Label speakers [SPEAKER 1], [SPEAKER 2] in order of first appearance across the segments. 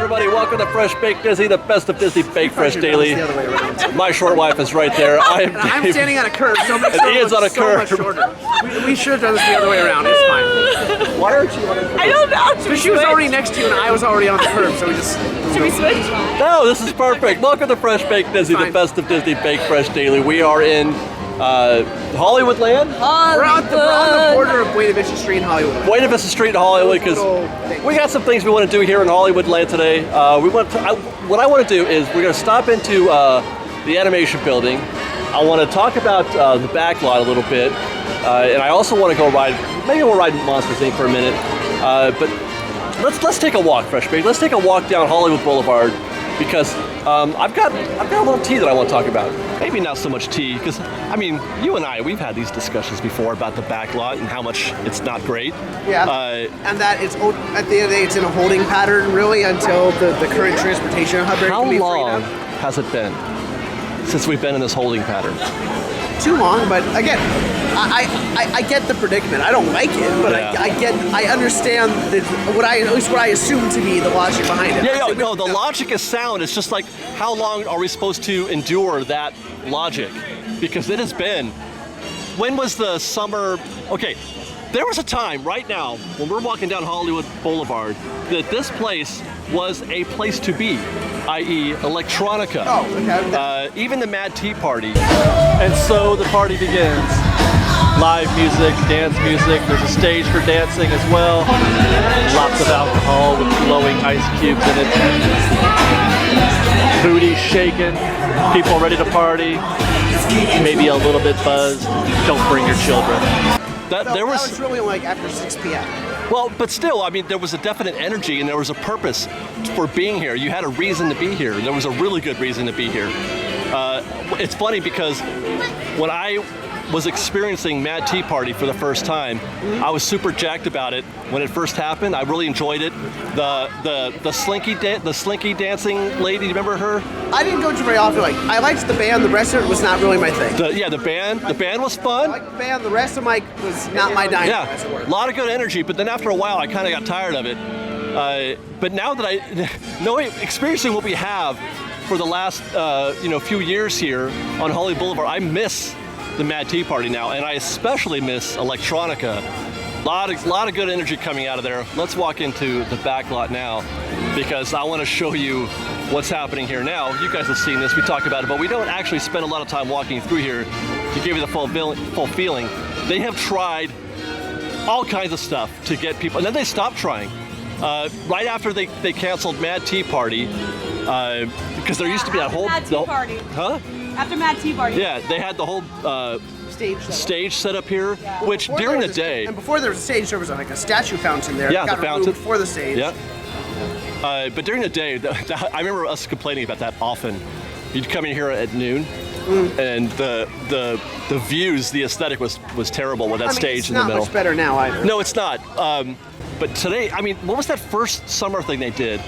[SPEAKER 1] everybody. Welcome to FreshBaked Disney, the best of Disney Bake Fresh Daily. My short wife is right there.
[SPEAKER 2] I'm standing on a curve, so it makes
[SPEAKER 1] Ian's on a curve.
[SPEAKER 2] so much shorter. We should have done this the other way around. It's fine.
[SPEAKER 1] Why aren't you on a curve?
[SPEAKER 3] I don't know.
[SPEAKER 2] Because she was already next to you and I was already on the curve, so we just...
[SPEAKER 3] Should we switch?
[SPEAKER 1] No, this is perfect. Welcome to FreshBaked Disney, the best of Disney Bake Fresh Daily. We are in Hollywoodland.
[SPEAKER 2] We're on the border of Buena Vista Street and Hollywood.
[SPEAKER 1] Buena Vista Street in Hollywood, because we got some things we want to do here in Hollywoodland today. What I want to do is we're going to stop into the animation building. I want to talk about the Backlot a little bit, and I also want to go ride. Maybe we'll ride Monsters Inc. for a minute, but let's take a walk, FreshBaked. Let's take a walk down Hollywood Boulevard, because I've got a little tea that I want to talk about. Maybe not so much tea, because I mean, you and I, we've had these discussions before about the Backlot and how much it's not great.
[SPEAKER 2] Yeah, and that it's, at the end of the day, it's in a holding pattern really until the current transportation hub can be freed up.
[SPEAKER 1] How long has it been since we've been in this holding pattern?
[SPEAKER 2] Too long, but again, I get the predicament. I don't like it, but
[SPEAKER 1] yeah.
[SPEAKER 2] I understand at least what I assume to be the logic behind it.
[SPEAKER 1] Yeah, no, the logic is sound. It's just like, how long are we supposed to endure that logic? Because it has been. When was the summer? Okay, there was a time right now when we're walking down Hollywood Boulevard that this place was a place to be, i.e. Electronica.
[SPEAKER 2] Oh, okay.
[SPEAKER 1] Even the Mad Tea Party. And so the party begins. Live music, dance music. There's a stage for dancing as well. Lots of alcohol with glowing ice cubes in it. Booty shaking. People ready to party. Maybe a little bit buzzed. Don't bring your children. That
[SPEAKER 2] was really like after 6 p.m.
[SPEAKER 1] Well, but still, I mean, there was a definite energy and there was a purpose for being here. You had a reason to be here. There was a really good reason to be here. It's funny because when I was experiencing Mad Tea Party for the first time, I was super jacked about it when it first happened. I really enjoyed it. The slinky dancing lady, do you remember her?
[SPEAKER 2] I didn't go to very often. Like, I liked the band. The rest of it was not really my thing.
[SPEAKER 1] The band was fun.
[SPEAKER 2] I liked the band. The rest of was not my dynamic.
[SPEAKER 1] Yeah, a lot of good energy. But then after a while, I kind of got tired of it. But now that experiencing what we have for the last few years here on Hollywood Boulevard, I miss the Mad Tea Party now, and I especially miss Electronica. A lot of good energy coming out of there. Let's walk into the Backlot now, because I want to show you what's happening here now. You guys have seen this, we talked about it, but we don't actually spend a lot of time walking through here to give you the full feeling. They have tried all kinds of stuff to get people, and then they stopped trying. Right after they canceled Mad Tea Party, because there used to be that whole...
[SPEAKER 3] Mad Tea Party.
[SPEAKER 1] Huh?
[SPEAKER 3] After Mad Tea Party.
[SPEAKER 1] Yeah, they had the whole stage set up here,
[SPEAKER 3] yeah.
[SPEAKER 1] Which during the day...
[SPEAKER 2] And before there was a stage, there was like a statue fountain there.
[SPEAKER 1] Yeah, the fountain.
[SPEAKER 2] Before the stage.
[SPEAKER 1] Yeah. But during the day, I remember us complaining about that often. You'd come in here at noon, and the views, the aesthetic was terrible with that stage in the middle.
[SPEAKER 2] It's not much better now either.
[SPEAKER 1] No, it's not. But today, I mean, what was that first summer thing they did?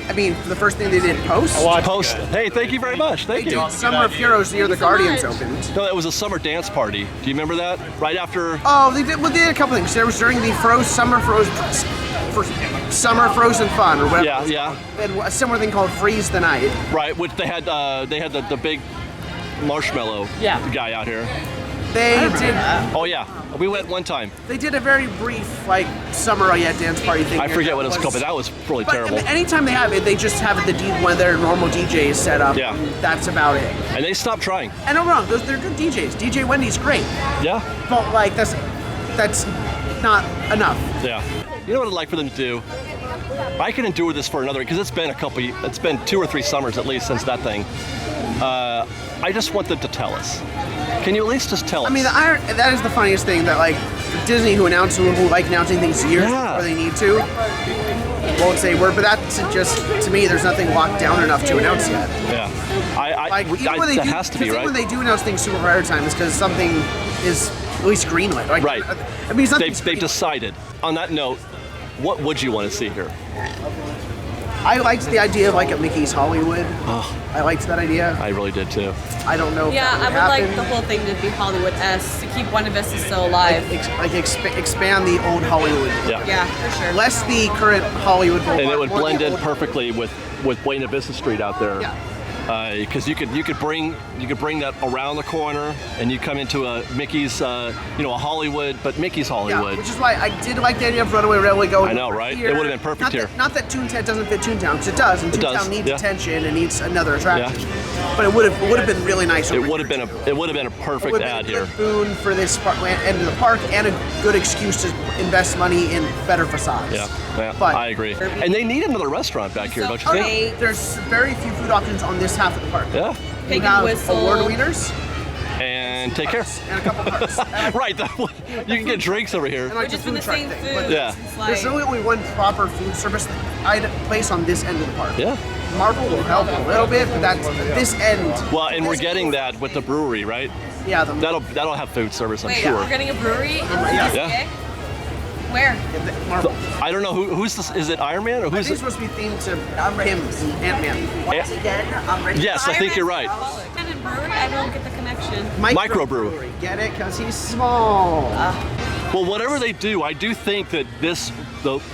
[SPEAKER 2] I mean, the first thing they did, Post.
[SPEAKER 1] Post. Hey, thank you very much. Thank you.
[SPEAKER 2] Summer of Heroes near the Guardians opened.
[SPEAKER 1] No, it was a summer dance party. Do you remember that? Right after.
[SPEAKER 2] Oh, they did. Well, they did a couple things. There was during the summer Frozen Fun or whatever.
[SPEAKER 1] Yeah, yeah.
[SPEAKER 2] And a similar thing called Freeze the Night.
[SPEAKER 1] Right, which they had the big marshmallow guy out here.
[SPEAKER 2] They did.
[SPEAKER 1] Oh yeah, we went one time.
[SPEAKER 2] They did a very brief summer dance party thing.
[SPEAKER 1] I forget what it was called, but that was really terrible.
[SPEAKER 2] Anytime they have it, they just have one of their normal DJs set up.
[SPEAKER 1] Yeah.
[SPEAKER 2] And that's about it.
[SPEAKER 1] And they stopped trying.
[SPEAKER 2] And no wrong, they're good DJs. DJ Wendy's great.
[SPEAKER 1] Yeah.
[SPEAKER 2] But that's not enough.
[SPEAKER 1] Yeah. You know what I'd like for them to do? I can endure this for another, because it's been 2 or 3 summers at least since that thing. I just want them to tell us. Can you at least just tell us?
[SPEAKER 2] I mean, that is the funniest thing, that Disney, who like announcing things years before they need to, won't say a word. But that's just, to me, there's nothing locked down enough to announce yet.
[SPEAKER 1] Yeah,
[SPEAKER 2] that has to be right. When they do announce things super prior time, it's because something is at least greenlit.
[SPEAKER 1] Right.
[SPEAKER 2] I mean,
[SPEAKER 1] they've decided. On that note, what would you want to see here?
[SPEAKER 2] I liked the idea of like a Mickey's Hollywood.
[SPEAKER 1] Oh,
[SPEAKER 2] I liked that idea.
[SPEAKER 1] I really did too.
[SPEAKER 2] I don't know if
[SPEAKER 3] Yeah,
[SPEAKER 2] that
[SPEAKER 3] I
[SPEAKER 2] would
[SPEAKER 3] would like
[SPEAKER 2] happen.
[SPEAKER 3] the whole thing to be Hollywood-esque, to keep Buena Vista still alive.
[SPEAKER 2] Expand the old Hollywood.
[SPEAKER 1] Yeah.
[SPEAKER 3] Yeah, for sure.
[SPEAKER 2] Less the current Hollywood Boulevard.
[SPEAKER 1] And it would
[SPEAKER 2] more the
[SPEAKER 1] blend in
[SPEAKER 2] old-
[SPEAKER 1] perfectly with Buena Vista Street out there.
[SPEAKER 2] Yeah.
[SPEAKER 1] Because you could bring that around the corner, and you come into a Mickey's, a Hollywood, but Mickey's
[SPEAKER 2] Yeah,
[SPEAKER 1] Hollywood.
[SPEAKER 2] which is why I did like the idea of Runaway Railway going.
[SPEAKER 1] I know, right?
[SPEAKER 2] here.
[SPEAKER 1] It would've been perfect
[SPEAKER 2] not
[SPEAKER 1] here.
[SPEAKER 2] Not that Toontown doesn't fit Toontown, because it does, and
[SPEAKER 1] It does,
[SPEAKER 2] Toontown needs
[SPEAKER 1] yeah.
[SPEAKER 2] attention and needs another attraction. But it would have been really nice.
[SPEAKER 1] It
[SPEAKER 2] over
[SPEAKER 1] would have
[SPEAKER 2] here,
[SPEAKER 1] been
[SPEAKER 2] too.
[SPEAKER 1] a perfect
[SPEAKER 2] Would
[SPEAKER 1] ad
[SPEAKER 2] have been a
[SPEAKER 1] here.
[SPEAKER 2] good boon for this end of the park, and a good excuse to invest money in better facades.
[SPEAKER 1] Yeah,
[SPEAKER 2] But
[SPEAKER 1] I agree. And they need another restaurant back here,
[SPEAKER 3] So
[SPEAKER 1] don't you think?
[SPEAKER 3] great.
[SPEAKER 2] there's very few food options on this half of the park.
[SPEAKER 1] Yeah.
[SPEAKER 2] You
[SPEAKER 3] Pig
[SPEAKER 2] have
[SPEAKER 3] and whistle.
[SPEAKER 2] award wieners
[SPEAKER 1] And take care.
[SPEAKER 2] and a couple hearts. And
[SPEAKER 1] Right. You can get drinks over here.
[SPEAKER 2] like
[SPEAKER 3] We're
[SPEAKER 2] the
[SPEAKER 3] just in
[SPEAKER 2] food
[SPEAKER 3] the
[SPEAKER 2] truck
[SPEAKER 3] same
[SPEAKER 2] thing,
[SPEAKER 3] food.
[SPEAKER 2] but
[SPEAKER 1] Yeah.
[SPEAKER 3] It's
[SPEAKER 2] there's
[SPEAKER 3] like-
[SPEAKER 2] really only one proper food service place on this end of the park.
[SPEAKER 1] Yeah.
[SPEAKER 2] Marvel will help a little bit, but that's this end.
[SPEAKER 1] Well, and we're getting that with the brewery, right?
[SPEAKER 2] Yeah, the
[SPEAKER 1] That'll have food service, I'm
[SPEAKER 3] Wait,
[SPEAKER 1] sure.
[SPEAKER 3] we're getting a brewery?
[SPEAKER 2] Yeah.
[SPEAKER 1] Yeah.
[SPEAKER 3] Where?
[SPEAKER 2] Marvel.
[SPEAKER 1] I don't know who's this. Is it Iron Man or
[SPEAKER 2] I
[SPEAKER 1] who's
[SPEAKER 2] think it's
[SPEAKER 1] it?
[SPEAKER 2] supposed to be themed to him, Ant-Man.
[SPEAKER 4] Once again, I'm ready.
[SPEAKER 1] Yes, I think you're right.
[SPEAKER 3] Independent brewery? I don't get the connection.
[SPEAKER 1] Microbrewery.
[SPEAKER 2] Get it? Because he's small.
[SPEAKER 1] Well, whatever they do, I do think that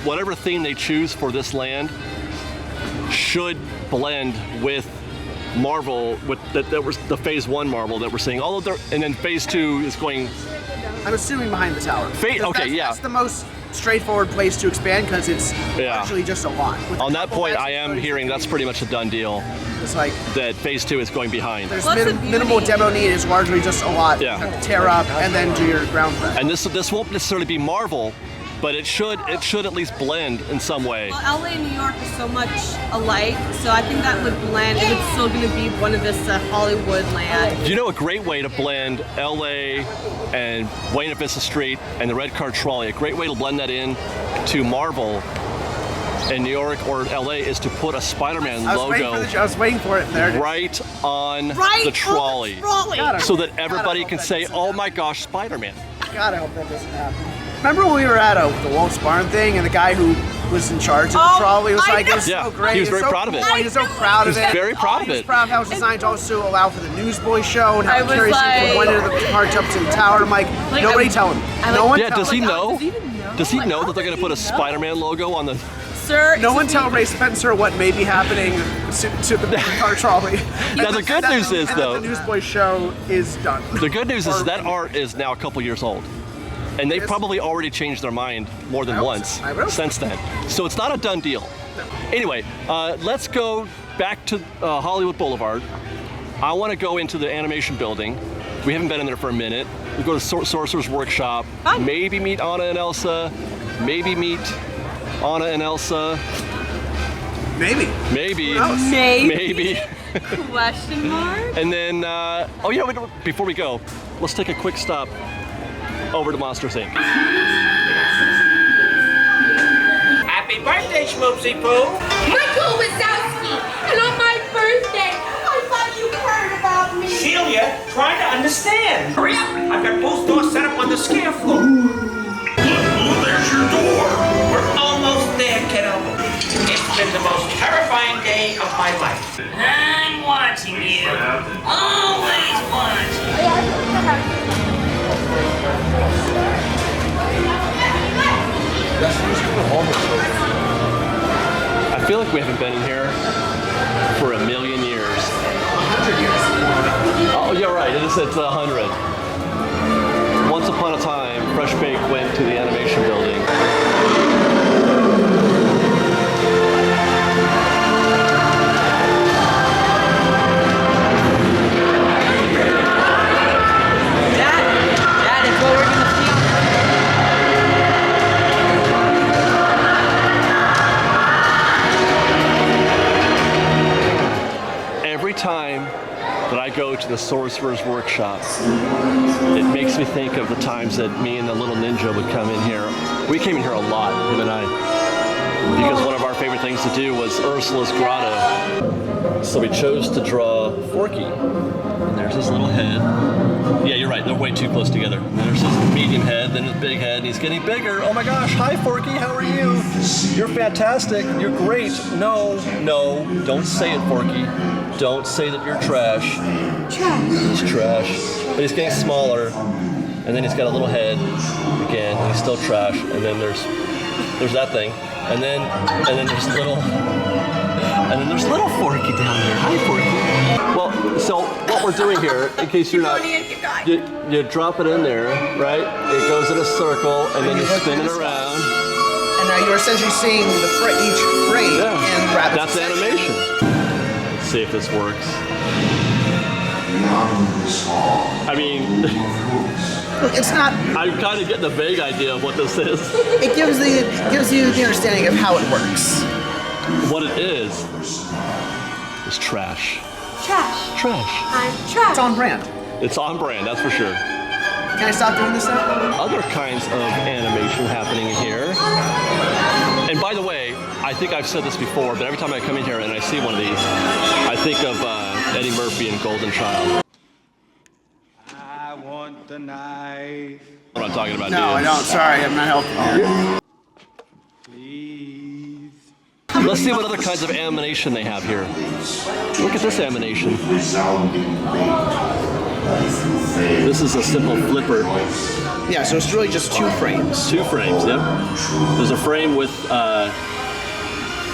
[SPEAKER 1] whatever theme they choose for this land should blend with Marvel, with that was the Phase 1 Marvel that we're seeing. And then Phase 2 is going.
[SPEAKER 2] I'm assuming behind the tower.
[SPEAKER 1] Okay, yeah.
[SPEAKER 2] That's the most straightforward place to expand because it's
[SPEAKER 1] Yeah.
[SPEAKER 2] actually just a lot. With
[SPEAKER 1] On
[SPEAKER 2] a
[SPEAKER 1] that
[SPEAKER 2] couple
[SPEAKER 1] point,
[SPEAKER 2] extra
[SPEAKER 1] I am
[SPEAKER 2] buildings,
[SPEAKER 1] hearing that's pretty much a done deal.
[SPEAKER 2] It's like
[SPEAKER 1] That Phase 2 is going behind.
[SPEAKER 2] there's
[SPEAKER 3] What's the
[SPEAKER 2] minimal
[SPEAKER 3] beauty?
[SPEAKER 2] demo need. It's largely just a lot
[SPEAKER 1] Yeah.
[SPEAKER 2] to tear up and then do your ground prep.
[SPEAKER 1] And this won't necessarily be Marvel, but it should at least blend in some way.
[SPEAKER 3] Well, LA and New York are so much alike, so I think that would blend. It would still going to be Buena Vista Hollywood land.
[SPEAKER 1] You know a great way to blend LA and Buena Vista Street and the red car trolley, a great way to blend that in to Marvel in New York or LA is to put a Spider-Man
[SPEAKER 2] I was waiting for it. There it is.
[SPEAKER 1] right on
[SPEAKER 3] Right
[SPEAKER 1] the
[SPEAKER 3] on
[SPEAKER 1] trolley.
[SPEAKER 2] Gotta-
[SPEAKER 1] So that everybody
[SPEAKER 2] gotta
[SPEAKER 1] can
[SPEAKER 2] hope
[SPEAKER 1] say,
[SPEAKER 2] that
[SPEAKER 1] oh my gosh, Spider-Man.
[SPEAKER 2] God, I hope that doesn't happen. Remember when we were at the Wolf's Barn thing and the guy who was in charge of the
[SPEAKER 3] Oh,
[SPEAKER 2] trolley was
[SPEAKER 3] I
[SPEAKER 2] like,
[SPEAKER 3] know.
[SPEAKER 2] it's
[SPEAKER 1] Yeah,
[SPEAKER 2] so great.
[SPEAKER 1] he was
[SPEAKER 2] it's
[SPEAKER 1] very
[SPEAKER 2] so
[SPEAKER 1] proud of it.
[SPEAKER 2] cool, He was so proud of it.
[SPEAKER 1] Very proud of
[SPEAKER 2] He was
[SPEAKER 1] it.
[SPEAKER 2] proud of how it was designed to also allow for the Newsboy show and
[SPEAKER 3] I
[SPEAKER 2] how
[SPEAKER 3] was
[SPEAKER 2] curious
[SPEAKER 3] like-
[SPEAKER 2] from one end of the park up to the tower. I'm like nobody tell him. No one
[SPEAKER 1] Yeah,
[SPEAKER 2] tell
[SPEAKER 1] does he
[SPEAKER 2] him.
[SPEAKER 1] know?
[SPEAKER 3] Does he even know?
[SPEAKER 1] Does he
[SPEAKER 3] Like,
[SPEAKER 1] know
[SPEAKER 3] how
[SPEAKER 1] that they're going
[SPEAKER 3] does
[SPEAKER 1] to put a
[SPEAKER 3] he know?
[SPEAKER 1] Spider-Man logo on the...
[SPEAKER 3] Sir,
[SPEAKER 2] No one
[SPEAKER 3] excuse
[SPEAKER 2] tell
[SPEAKER 3] me.
[SPEAKER 2] Ray Spencer what may be happening to the car trolley.
[SPEAKER 1] Now, the good news is,
[SPEAKER 2] and that
[SPEAKER 1] though-
[SPEAKER 2] the Newsboy show is done.
[SPEAKER 1] The good news is
[SPEAKER 2] Or-
[SPEAKER 1] that art is now a couple years old. And they've
[SPEAKER 2] Yes.
[SPEAKER 1] probably already changed their mind more than
[SPEAKER 2] I hope
[SPEAKER 1] once
[SPEAKER 2] so. I hope so.
[SPEAKER 1] since then. So it's not a done deal. Anyway, let's go back to Hollywood Boulevard. I want to go into the animation building. We haven't been in there for a minute. We go to Sorcerers Workshop.
[SPEAKER 3] Fun.
[SPEAKER 1] Maybe meet Anna and Elsa. Maybe meet Anna and Elsa.
[SPEAKER 2] Maybe.
[SPEAKER 1] Maybe.
[SPEAKER 2] Who knows?
[SPEAKER 1] Maybe.
[SPEAKER 3] Question mark?
[SPEAKER 1] And then, oh yeah, before we go, let's take a quick stop over to Monsters Inc.
[SPEAKER 5] Happy birthday, Schmoopsy Poo!
[SPEAKER 6] Michael Wazowski, and on my birthday, I thought you heard about me.
[SPEAKER 5] Celia, trying to understand. Hurry up! I've got both doors set up on the scare floor. There's your door. We're almost there, kiddo. It's been the most terrifying day of my life.
[SPEAKER 4] I'm watching you. Always watching.
[SPEAKER 1] I feel like we haven't been in here for a million years.
[SPEAKER 2] 100 years.
[SPEAKER 1] Oh, you're right. It's 100. Once upon a time, FreshBaked went to the animation building.
[SPEAKER 3] Dad, it's what we're going to see.
[SPEAKER 1] Every time that I go to the Sorcerers Workshop, it makes me think of the times that me and the little ninja would come in here. We came in here a lot, him and I, because one of our favorite things to do was Ursula's Grotto. So we chose to draw Forky. And there's his little head. Yeah, you're right. They're way too close together. And there's his medium head, then his big head, and he's getting bigger. Oh my gosh! Hi, Forky. How are you? You're fantastic. You're great. No, don't say it, Forky. Don't say that you're trash.
[SPEAKER 6] Trash.
[SPEAKER 1] He's trash. But he's getting smaller, and then he's got a little head again, and he's still trash. And then there's that thing, and then there's little Forky down there. Hi, Forky. Well, so what we're doing here, in case you're not, you drop it in there, right? It goes in a circle, and then you spin it around.
[SPEAKER 2] And now you're essentially seeing each frame in rapid
[SPEAKER 1] That's animation. Let's see if this works. I mean,
[SPEAKER 2] it's not.
[SPEAKER 1] I'm kind of getting a vague idea of what this is.
[SPEAKER 2] It gives you the understanding of how it works.
[SPEAKER 1] What it is trash.
[SPEAKER 6] Trash.
[SPEAKER 1] Trash.
[SPEAKER 6] I'm trash.
[SPEAKER 2] It's on brand.
[SPEAKER 1] It's on brand, that's for sure.
[SPEAKER 2] Can I stop doing this now?
[SPEAKER 1] Other kinds of animation happening here. And by the way, I think I've said this before, but every time I come in here and I see one of these, I think of Eddie Murphy and Golden Child.
[SPEAKER 7] I want the knife.
[SPEAKER 1] What I'm talking about,
[SPEAKER 2] No, I don't. Sorry, I'm not helping you.
[SPEAKER 7] Please.
[SPEAKER 1] Let's see what other kinds of animation they have here. Look at this animation. This is a simple flipper.
[SPEAKER 2] Yeah, so it's really just 2 frames.
[SPEAKER 1] 2 frames, yep. There's a frame with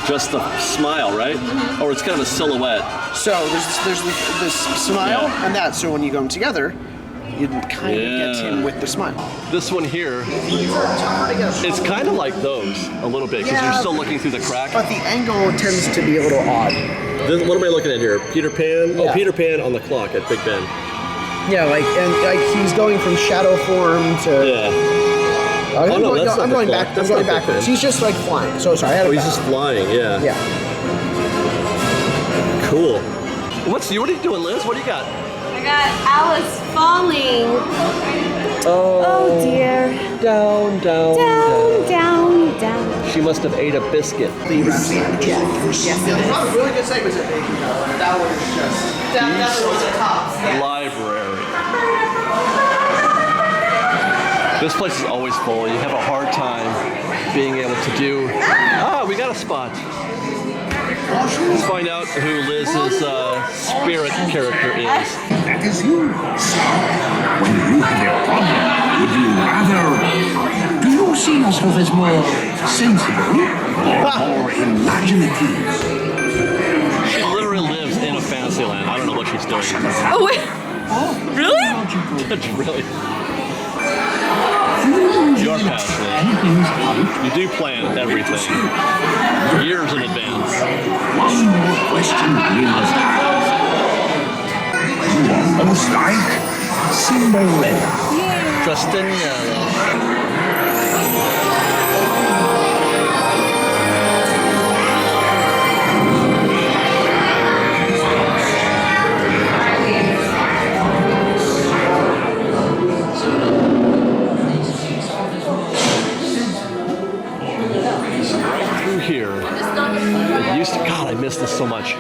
[SPEAKER 1] just the smile, right? Or it's kind of a silhouette.
[SPEAKER 2] So there's this smile and that. So when you go them together, you kind of get him with the smile.
[SPEAKER 1] This one here, it's kind of like those a little bit because you're still looking through the crack.
[SPEAKER 2] But the angle tends to be a little odd.
[SPEAKER 1] What am I looking at here? Peter Pan?
[SPEAKER 2] Yeah.
[SPEAKER 1] Oh, Peter Pan on the clock at Big Ben.
[SPEAKER 2] Yeah, like he's going from shadow form to.
[SPEAKER 1] Yeah.
[SPEAKER 2] I'm
[SPEAKER 1] Oh, no, that's not
[SPEAKER 2] going
[SPEAKER 1] the
[SPEAKER 2] back.
[SPEAKER 1] clock.
[SPEAKER 2] I'm
[SPEAKER 1] That's
[SPEAKER 2] going
[SPEAKER 1] not Big
[SPEAKER 2] backwards.
[SPEAKER 1] Ben.
[SPEAKER 2] He's just like flying. So sorry. I had
[SPEAKER 1] Oh,
[SPEAKER 2] it
[SPEAKER 1] he's
[SPEAKER 2] back.
[SPEAKER 1] just flying, yeah.
[SPEAKER 2] Yeah.
[SPEAKER 1] Cool. What are you doing, Liz? What do you got?
[SPEAKER 6] I got Alice falling. Oh dear.
[SPEAKER 1] Down.
[SPEAKER 6] Down.
[SPEAKER 1] She must have ate a biscuit.
[SPEAKER 2] Yes, really good segments at Baby. That was just. That was the tops.
[SPEAKER 1] Library. This place is always full. You have a hard time being able to do. We got a spot. Let's find out who Liz's spirit character is.
[SPEAKER 8] That is you, sir. When you have a problem, would you rather... Do you see yourself as more sensible or more imaginative?
[SPEAKER 1] She literally lives in a fantasy land. I don't know what she's doing.
[SPEAKER 6] Oh wait. Really?
[SPEAKER 1] Really? You're passionate. You do plan everything. Years in advance.
[SPEAKER 8] One more question we must ask. You are almost like Cinderella.
[SPEAKER 1] Dressed in yellow. Here. It used to, God, I miss this so much.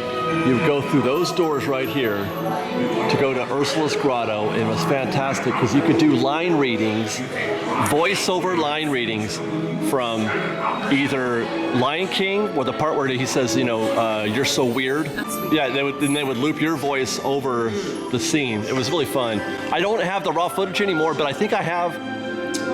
[SPEAKER 1] You would go through those doors right here to go to Ursula's Grotto, and it was fantastic because you could do line readings, voiceover line readings from either Lion King or the part where he says, you're so weird. Yeah, they would loop your voice over the scene. It was really fun. I don't have the raw footage anymore, but I think I have.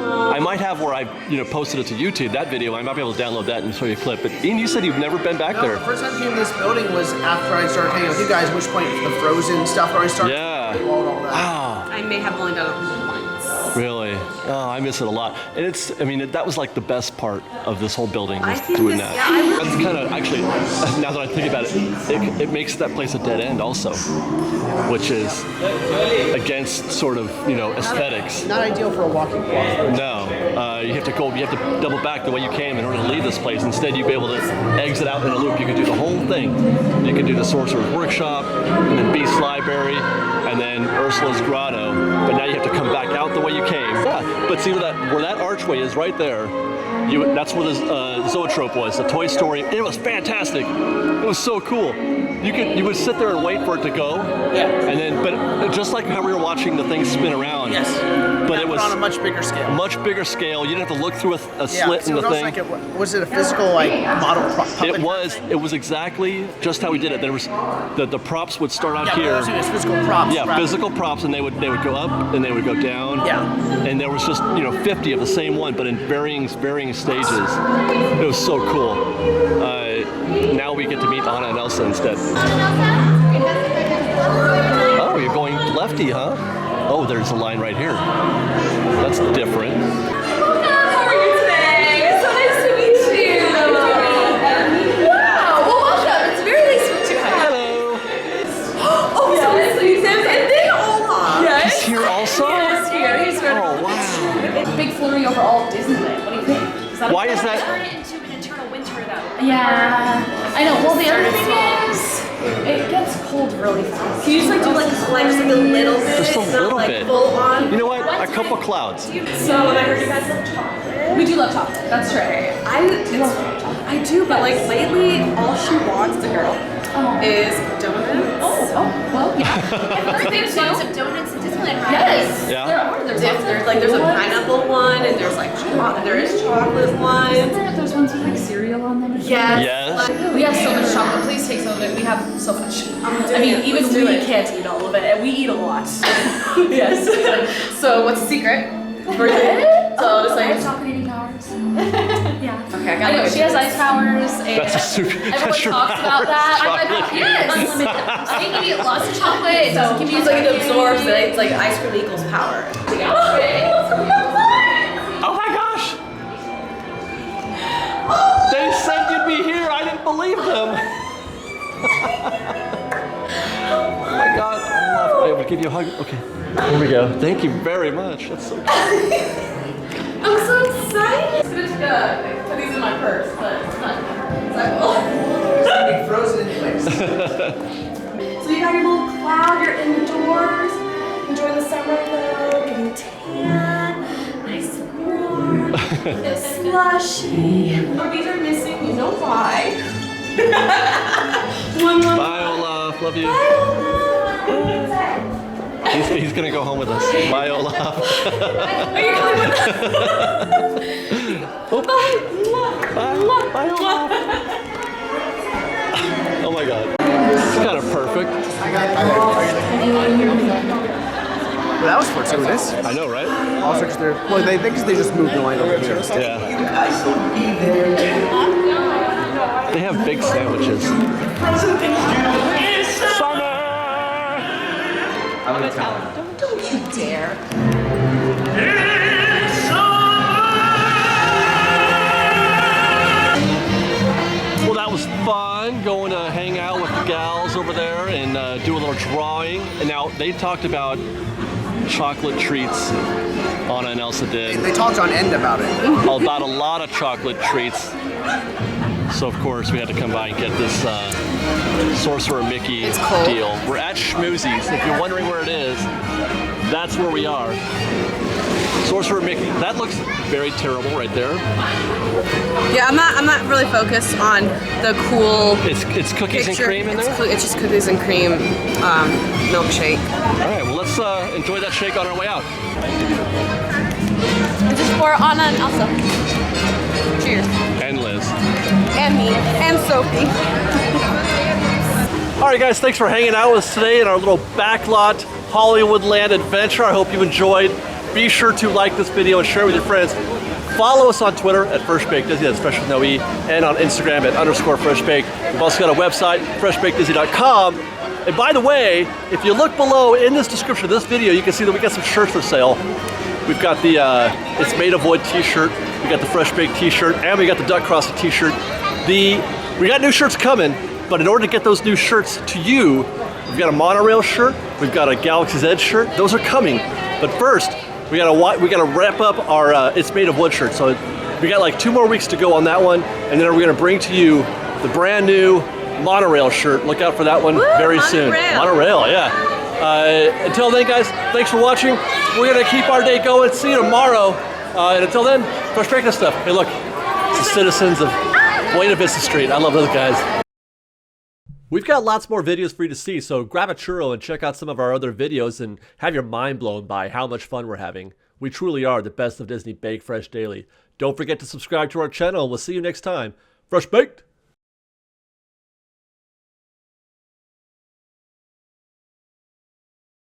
[SPEAKER 1] I might have where I, posted it to YouTube, that video. I might be able to download that and show you a clip. But Ian, you said you've never been back there.
[SPEAKER 2] The first time I came to this building was after I started hanging out with you guys, at which point the Frozen stuff where I started.
[SPEAKER 1] Yeah.
[SPEAKER 2] All that.
[SPEAKER 1] Wow.
[SPEAKER 3] I may have only done it once.
[SPEAKER 1] Really? Oh, I miss it a lot. And that was like the best part of this whole building, was
[SPEAKER 3] I think
[SPEAKER 1] doing
[SPEAKER 3] this-
[SPEAKER 1] that.
[SPEAKER 3] yeah, I would-
[SPEAKER 1] That's kind of, actually, now that I think about it, it makes that place a dead end also, which is against sort of, aesthetics.
[SPEAKER 2] Not ideal for a walking walk.
[SPEAKER 1] No, you have to double back the way you came in order to leave this place. Instead, you'd be able to exit out in a loop. You could do the whole thing. You could do the Sorcerers Workshop, and then Beast's Library, and then Ursula's Grotto. But now you have to come back out the way you came. Yeah, but see where that archway is right there. that's where the Zoetrope was, the Toy Story. It was fantastic. It was so cool. You would sit there and wait for it to go.
[SPEAKER 2] Yeah.
[SPEAKER 1] And then, but just like how we were watching the thing spin around.
[SPEAKER 2] Yes.
[SPEAKER 1] But it was
[SPEAKER 2] on a much bigger scale.
[SPEAKER 1] Much bigger scale. You didn't have to look through a slit in the thing.
[SPEAKER 2] Like was it a physical model puppet?
[SPEAKER 1] It was exactly just how we did it. There was the props would start out here.
[SPEAKER 2] Yeah, physical props.
[SPEAKER 1] Yeah, physical props, and they would go up and they would go down.
[SPEAKER 2] Yeah.
[SPEAKER 1] And there was just 50 of the same one, but in varying stages. It was so cool. Now we get to meet Anna and Elsa instead. Oh, you're going lefty, huh? Oh, there's a line right here. That's different.
[SPEAKER 6] How are you today? So nice to meet you. Wow, well, welcome. It's very nice to meet you.
[SPEAKER 1] Hello.
[SPEAKER 6] Oh, so nice to meet you. And then Olaf. Yes.
[SPEAKER 1] He's here also?
[SPEAKER 6] He's here. He's here.
[SPEAKER 1] Oh, wow.
[SPEAKER 9] Big flurry over all of Disneyland. What do you think?
[SPEAKER 1] Why is that?
[SPEAKER 9] Turn it into an eternal winter, though. Yeah, I know. Well, the other thing is, it gets cold really fast.
[SPEAKER 3] Can you just do like just a little bit?
[SPEAKER 1] Just a little bit.
[SPEAKER 3] Full on.
[SPEAKER 1] You know what? A couple clouds.
[SPEAKER 6] So I heard you guys love chocolate.
[SPEAKER 9] We do love chocolate. That's right.
[SPEAKER 3] I do, but like lately, all she wants, the girl, is donuts.
[SPEAKER 9] Well, yeah. I've heard there's lots of donuts in Disneyland, right? Yes.
[SPEAKER 1] Yeah.
[SPEAKER 9] There are.
[SPEAKER 3] There's a pineapple one, and there's like there is chocolate one.
[SPEAKER 9] There's ones with like cereal on them.
[SPEAKER 3] Yes.
[SPEAKER 1] Yes.
[SPEAKER 9] We have so much chocolate. Please take some of it. We have so much. I mean, even we can't eat all of it, and we eat a lot. Yes. So what's the secret? So it's like chocolate eating powers. Yeah. Okay, I got it. She has ice powers. And
[SPEAKER 1] That's a super.
[SPEAKER 9] everyone talks about that. I'm like, yes. Unlimited. So you can eat lots of chocolate. So it can be
[SPEAKER 3] It's like it absorbs it. It's like ice cream equals power.
[SPEAKER 1] Oh my gosh! They said you'd be here. I didn't believe them. Oh my God! I would give you a hug. Okay. Here we go. Thank you very much. That's so cool.
[SPEAKER 6] I'm so excited. I'm gonna put these in my purse, but it's not.
[SPEAKER 2] It's gonna be frozen in place.
[SPEAKER 6] So you got your little cloud, you're indoors, enjoying the summer though, getting tan, nice and warm, it's slushy. Oh, these are missing, you know why.
[SPEAKER 1] Bye, Olaf. Love you. He's gonna go home with us. Bye, Olaf.
[SPEAKER 6] Are you coming with us?
[SPEAKER 1] Oh. Bye. Bye, Olaf. Oh my God. It's kind of perfect.
[SPEAKER 2] Well, that was fortuitous.
[SPEAKER 1] I know, right?
[SPEAKER 2] Also, because they think they just moved the line over here.
[SPEAKER 1] Yeah. They have big sandwiches. Summer!
[SPEAKER 6] Don't you dare.
[SPEAKER 1] Well, that was fun going to hang out with the gals over there and do a little drawing. And now they talked about chocolate treats. Anna and Elsa did.
[SPEAKER 2] They talked on end about it.
[SPEAKER 1] About a lot of chocolate treats. So of course we had to come by and get this Sorcerer Mickey deal. We're at Schmoozies. If you're wondering where it is, that's where we are. Sorcerer Mickey. That looks very terrible right there.
[SPEAKER 3] Yeah, I'm not really focused on the cool.
[SPEAKER 1] It's cookies
[SPEAKER 3] picture.
[SPEAKER 1] and cream in there.
[SPEAKER 3] It's just cookies and cream milkshake.
[SPEAKER 1] All right. Well, let's enjoy that shake on our way out.
[SPEAKER 3] This is for Anna and Elsa. Cheers.
[SPEAKER 1] And Liz.
[SPEAKER 3] And me. And Sophie.
[SPEAKER 1] All right, guys. Thanks for hanging out with us today in our little Backlot Hollywoodland adventure. I hope you enjoyed. Be sure to like this video and share it with your friends. Follow us on Twitter at FreshBaked Disney, that's fresh with no E, and on Instagram at _FreshBaked. We've also got a website, freshbakedisney.com. And by the way, if you look below in this description of this video, you can see that we got some shirts for sale. We've got the It's Made of Wood t-shirt, we got the Fresh Baked t-shirt, and we got the Duck Crossing t-shirt. We got new shirts coming, but in order to get those new shirts to you, we've got a monorail shirt, we've got a Galaxy's Edge shirt. Those are coming. But first, we gotta wrap up our It's Made of Wood shirt. So we got like 2 more weeks to go on that one, and then we're gonna bring to you the brand new monorail shirt. Look out for that one very soon. Monorail, yeah. Until then, guys, thanks for watching. We're gonna keep our day going. See you tomorrow And until then, FreshBaked stuff. Hey, look, it's the citizens of Buena Vista Street. I love those guys. We've got lots more videos for you to see, so grab a churro and check out some of our other videos and have your mind blown by how much fun we're having. We truly are the best of Disney Bake Fresh Daily. Don't forget to subscribe to our channel, and we'll see you next time. FreshBaked!